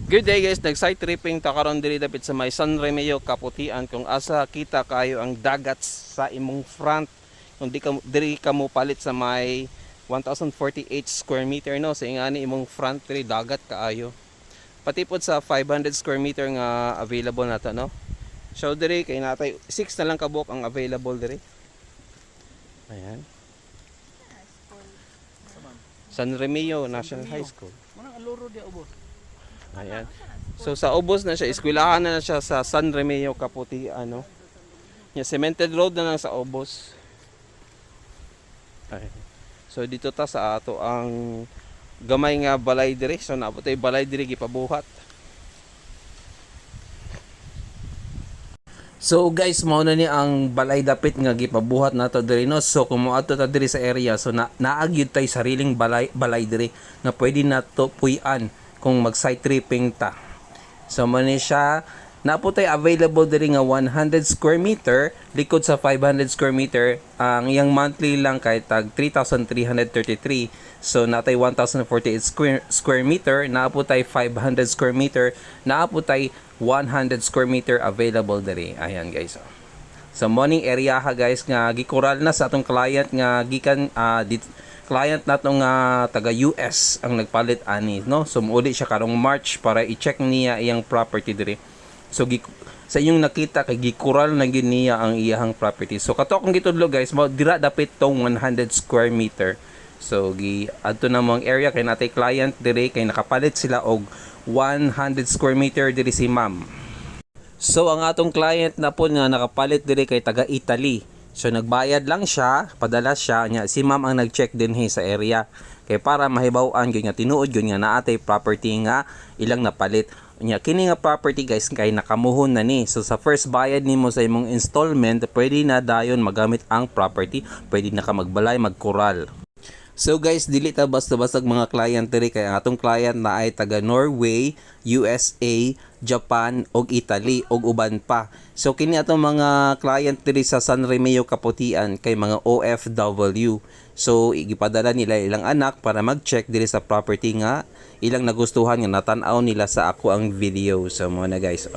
Good day guys, nag-site tripping ta karon diri dapit sa may San Remeo Kaputian kung asa kita kayo ang dagat sa imong front. Kung diri ka mo palit sa may 1048 square meter no, sa ingani imong front diri dagat kaayo. Pati pod sa 500 square meter nga available nato no. So diri kay natay 6 na lang kabuk ang available diri. Ayan. San Remeo National High School. Manang aluro di ubos. Ayan. So sa ubos na siya, eskwelahan na siya sa San Remeo Kaputian, ano. Yeah, cemented road na lang sa ubos. Ayan. So dito ta sa ato ang gamay nga balay diri. So naabot ay balay diri gipabuhat. So guys, mao na ni ang balay dapit nga gipabuhat nato diri no. So kung moadto ta diri sa area, so naagyud tay sariling balay diri nga pwede nato puy-an kung mag-site tripping ta. So man siya napo tay available diri nga 100 square meter likod sa 500 square meter. Ang iyang monthly lang kay tag 3,333. So natay 1,048 square meter, naapo tay 500 square meter, naapo tay 100 square meter available diri. Ayan guys. So morning area ha guys nga gikural na sa atong client nga gikan client natong taga US ang nagpalit ani no. So muuli siya karong March para i-check niya iyang property diri. So sa inyong nakita kay gikural na gyud niya ang iyang property. So kato akong gitudlo guys, mao dira dapit tong 100 square meter. So adto na mong area kay natay client diri kay nakapalit sila og 100 square meter diri si ma'am. So ang atong client na po nga nakapalit diri kay taga Italy. So nagbayad lang siya, padala siya nya si ma'am ang nag-check din sa area kay para mahibaw-an gyud nga tinuod gyud nga naatay property nga ilang napalit. Nya kini nga property guys kay nakamuhon na ni. So sa first bayad nimo sa imong installment, pwede na dayon magamit ang property, pwede na ka magbalay, magkural. So guys, dili ta basta-basta mga client diri kay ang atong client na ay taga Norway, USA, Japan ug Italy ug uban pa. So kini atong mga client diri sa San Remeo Kaputian kay mga OFW. So igipadala nila ilang anak para mag-check diri sa property nga ilang nagustuhan nga natan-aw nila sa ako ang video. So mo na guys.